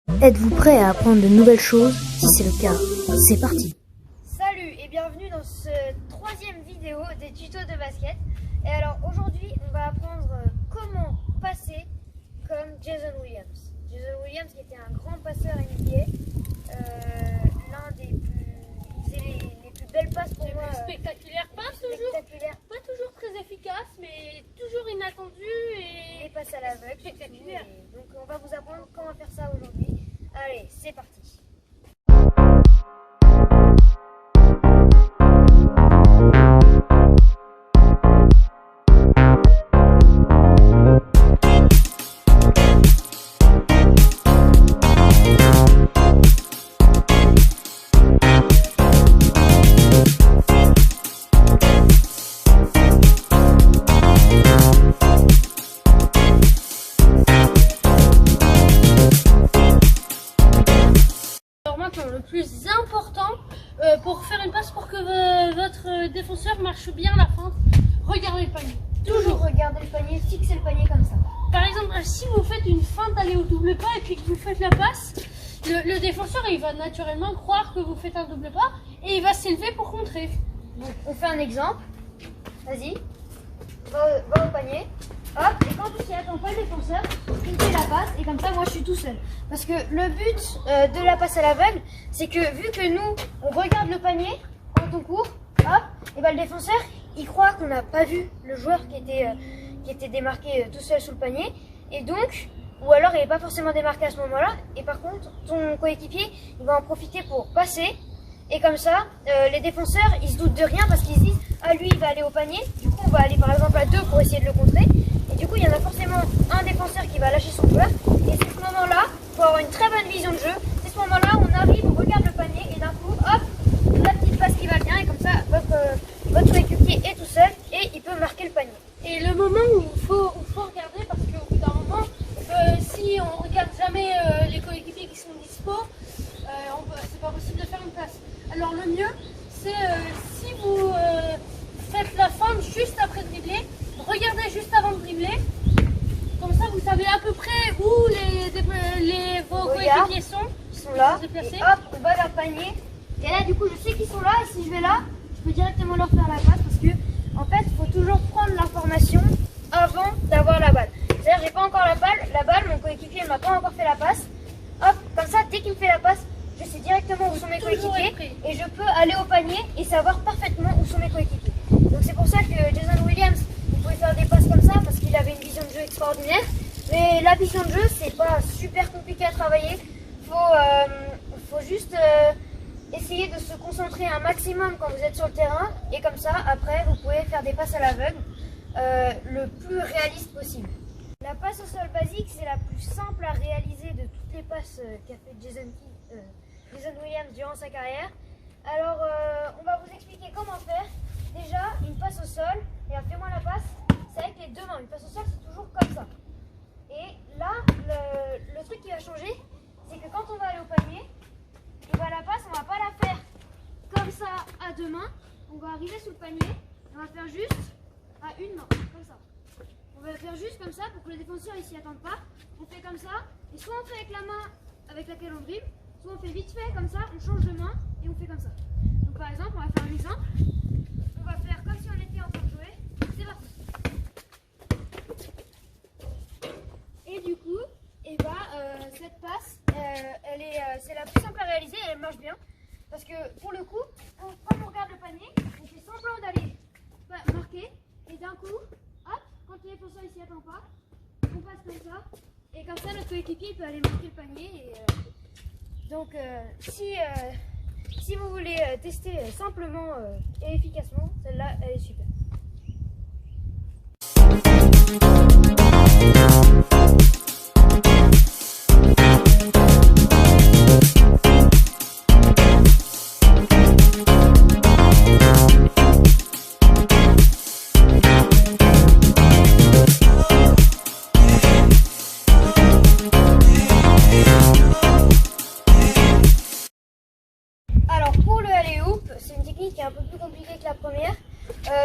Êtes-vous prêt à apprendre de nouvelles choses? Si c'est le cas, c'est parti. Salut et bienvenue dans cette troisième vidéo des tutos de basket. Et alors aujourd'hui on va apprendre comment passer comme Jason Williams. Jason Williams qui était un grand passeur NBA, l'un des plus belles passes pour moi. Spectaculaire, pas toujours très efficace, mais toujours inattendu et passe à l'aveugle. Spectaculaire. Donc on va vous apprendre comment faire ça aujourd'hui. Allez, c'est parti. Le plus important pour faire une passe pour que votre défenseur marche bien la feinte, regardez le panier. Toujours regarder le panier, fixer le panier comme ça. Par exemple, si vous faites une feinte aller au double pas et puis que vous faites la passe, le défenseur il va naturellement croire que vous faites un double pas et il va s'élever pour contrer. Donc on fait un exemple. Vas-y, va au panier. Hop, et quand tu t'y attends pas le défenseur, il fait la passe et comme ça moi je suis tout seul. Parce que le but de la passe à l'aveugle, c'est que vu que nous on regarde le panier quand on court, hop, et ben le défenseur il croit qu'on n'a pas vu le joueur qui était démarqué tout seul sous le panier. Et donc, ou alors il n'est pas forcément démarqué à ce moment-là. Et par contre, ton coéquipier il va en profiter pour passer. Et comme ça, les défenseurs ils se doutent de rien parce qu'ils se disent ah lui il va aller au panier. Du coup on va aller par exemple à 2 pour essayer de le contrer. Et du coup, il y en a forcément un défenseur qui va lâcher son joueur. Et c'est ce moment-là, pour avoir une très bonne vision de jeu, c'est ce moment-là où on arrive, on regarde le panier et d'un coup, hop, la petite passe qui va bien. Et comme ça, votre coéquipier est tout seul et il peut marquer le panier. Et le moment où il faut regarder, parce qu'au bout d'un moment, si on regarde jamais les coéquipiers qui sont dispo, c'est pas possible de faire une passe. Alors le mieux, c'est si vous faites la feinte juste après dribbler, regardez juste avant de dribbler, comme ça vous savez à peu près où vos coéquipiers sont. Ils sont là, et hop, on va vers le panier. Et là du coup je sais qu'ils sont là, et si je vais là, je peux directement leur faire la passe parce que en fait il faut toujours prendre l'information avant d'avoir la balle. C'est-à-dire j'ai pas encore la balle, mon coéquipier ne m'a pas encore fait la passe. Hop, comme ça dès qu'il me fait la passe, je sais directement où sont mes coéquipiers et je peux aller au panier et savoir parfaitement où sont mes coéquipiers. Donc c'est pour ça que Jason Williams pouvait faire des passes comme ça parce qu'il avait une vision de jeu extraordinaire. Mais la vision de jeu, c'est pas super compliqué à travailler. Faut juste essayer de se concentrer un maximum quand vous êtes sur le terrain. Et comme ça, après, vous pouvez faire des passes à l'aveugle le plus réaliste possible. La passe au sol basique, c'est la plus simple à réaliser de toutes les passes qu'a fait Jason Williams durant sa carrière. Alors, on va vous expliquer comment faire. Déjà, une passe au sol, et fais-moi la passe, c'est avec les deux mains. Une passe au sol, c'est toujours comme ça. Et là, le truc qui va changer, c'est que quand on va aller au panier, et ben la passe, on va pas la faire comme ça à deux mains. On va arriver sous le panier, et on va faire juste à une main, comme ça. On va faire juste comme ça pour que le défenseur ne s'y attende pas. On fait comme ça, et soit on fait avec la main avec laquelle on dribble, soit on fait vite fait comme ça, on change de main et on fait comme ça. Donc par exemple, on va faire un exemple. On va faire comme si on était en train de jouer. C'est parti. Et du coup, cette passe, c'est la plus simple à réaliser et elle marche bien. Parce que pour le coup, quand on regarde le panier, on fait semblant d'aller marquer. Et d'un coup, hop, quand le défenseur ne s'y attend pas, on passe comme ça. Et comme ça, notre coéquipier peut aller marquer le panier. Donc, si vous voulez tester simplement et efficacement, celle-là, elle est super. Qui est un peu plus compliquée que la première.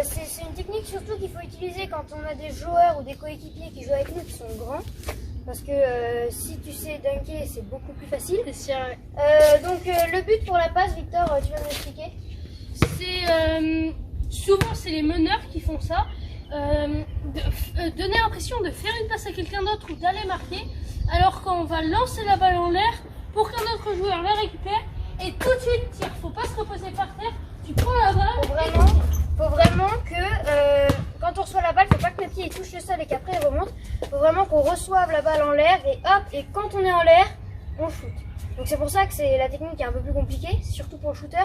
C'est une technique surtout qu'il faut utiliser quand on a des joueurs ou des coéquipiers qui jouent avec nous qui sont grands. parce que si tu sais dunker, c'est beaucoup plus facile. C'est sûr. Donc le but pour la passe, Victor, tu vas nous expliquer? C'est souvent c'est les meneurs qui font ça. Donner l'impression de faire une passe à quelqu'un d'autre ou d'aller marquer, alors qu'on va lancer la balle en l'air pour qu'un autre joueur la récupère et tout de suite tire. Faut pas se reposer par terre, tu prends la balle. Faut vraiment que quand on reçoit la balle, faut pas que le pied touche le sol et qu'après il remonte. Faut vraiment qu'on reçoive la balle en l'air et hop, et quand on est en l'air, on shoot. Donc c'est pour ça que c'est la technique qui est un peu plus compliquée, surtout pour le shooter.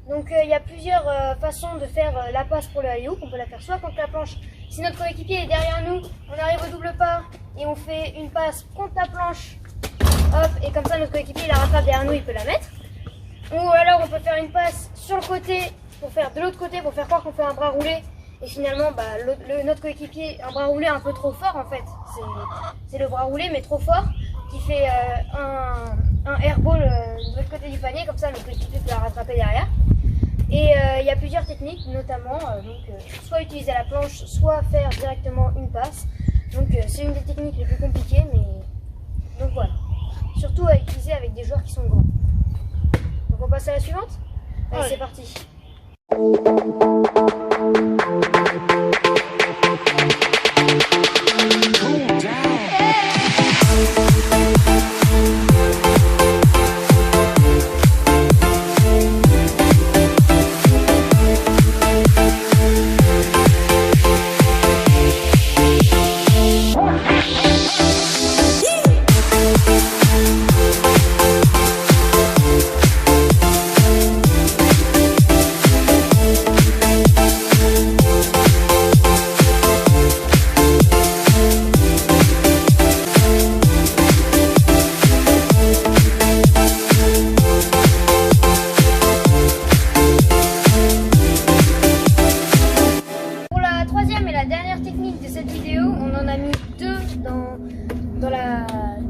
Donc il y a plusieurs façons de faire la passe pour le alley-oop. On peut la faire soit contre la planche. Si notre coéquipier est derrière nous, on arrive au double pas et on fait une passe contre la planche. Hop, et comme ça notre coéquipier la rattrape derrière nous, il peut la mettre. Ou alors on peut faire une passe sur le côté pour faire de l'autre côté, pour faire croire qu'on fait un bras roulé. Et finalement, notre coéquipier, un bras roulé un peu trop fort en fait. C'est le bras roulé mais trop fort qui fait un airball de l'autre côté du panier. Comme ça notre coéquipier peut la rattraper derrière. Et il y a plusieurs techniques, notamment soit utiliser la planche, soit faire directement une passe. Donc c'est une des techniques les plus compliquées, mais donc voilà. Surtout à utiliser avec des joueurs qui sont grands. Donc on passe à la suivante. Allez, ouais. C'est parti.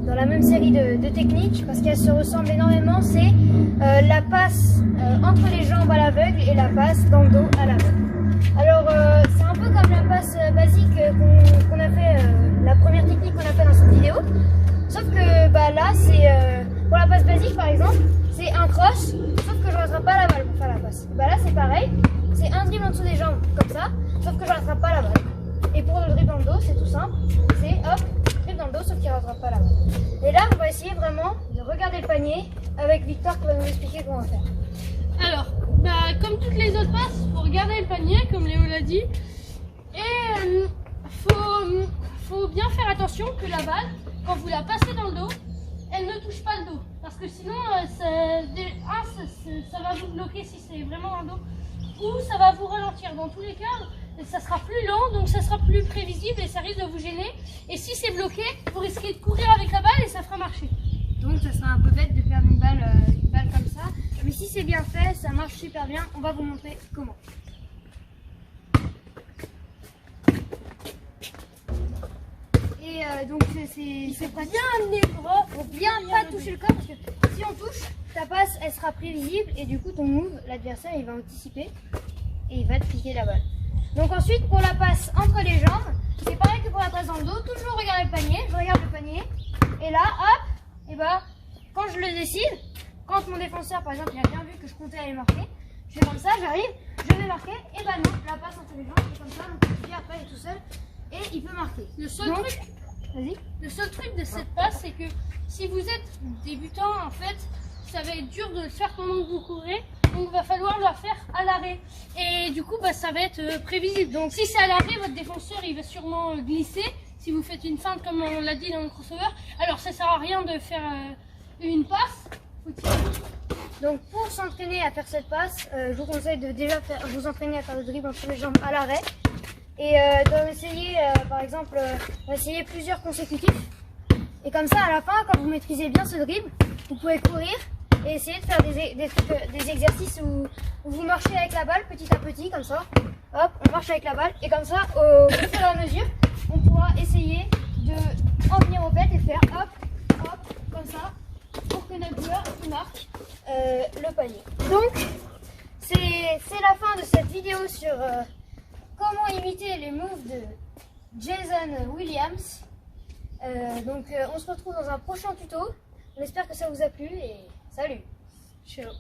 Dans la même série de techniques parce qu'elles se ressemblent énormément. C'est la passe entre les jambes à l'aveugle et la passe dans le dos à l'aveugle. Alors c'est un peu comme la passe basique qu'on a fait, la première technique qu'on a fait dans cette vidéo, sauf que là c'est pour la passe basique par exemple, c'est un cross, sauf que je ne rattrape pas la balle pour faire la passe. Là c'est pareil, c'est un dribble en dessous des jambes comme ça, sauf que je ne rattrape pas la balle. Et pour le dribble dans le dos, c'est tout simple, c'est hop, dribble dans le dos, sauf qu'il ne rattrape pas la balle. Et là, on va essayer vraiment de regarder le panier avec Victor qui va nous expliquer comment faire. Alors, comme toutes les autres passes, il faut regarder le panier, comme Léo l'a dit. Et faut bien faire attention que la balle, quand vous la passez dans le dos, elle ne touche pas le dos. Parce que sinon, ça va vous bloquer si c'est vraiment dans le dos. Ou ça va vous ralentir. Dans tous les cas, ça sera plus lent, donc ça sera plus prévisible et ça risque de vous gêner. Et si c'est bloqué, vous risquez de courir avec la balle et ça fera marcher. Donc ça sera un peu bête de perdre une balle comme ça. Mais si c'est bien fait, ça marche super bien. On va vous montrer comment. Et donc c'est pas bien les bras, faut bien pas toucher le corps parce que si on touche, ta passe elle sera prévisible et du coup ton move, l'adversaire il va anticiper et il va te piquer la balle. Donc ensuite pour la passe entre les jambes, c'est pareil que pour la passe dans le dos, toujours regarder le panier, je regarde le panier et là hop, et quand je le décide, quand mon défenseur par exemple il a bien vu que je comptais aller marquer, je fais comme ça, j'arrive, je vais marquer et non, la passe entre les jambes c'est comme ça, donc le pied après il est tout seul et il peut marquer. Le seul truc de cette passe c'est que si vous êtes débutant en fait, ça va être dur de le faire pendant que vous courez, donc il va falloir la faire à l'arrêt et du coup ça va être prévisible. Donc si c'est à l'arrêt, votre défenseur il va sûrement glisser si vous faites une feinte comme on l'a dit dans le crossover. Alors ça sert à rien de faire une passe, faut tirer. Donc pour s'entraîner à faire cette passe, je vous conseille de déjà vous entraîner à faire le dribble entre les jambes à l'arrêt et d'en essayer par exemple essayer plusieurs consécutifs et comme ça à la fin quand vous maîtrisez bien ce dribble, vous pouvez courir et essayer de faire des exercices où vous marchez avec la balle petit à petit comme ça. Hop, on marche avec la balle et comme ça au fur et à mesure on pourra essayer de en venir au fait et faire hop, hop, comme ça pour que notre joueur marque le panier. Donc c'est la fin de cette vidéo sur comment imiter les moves de Jason Williams. Donc on se retrouve dans un prochain tuto. On espère que ça vous a plu et salut. Ciao.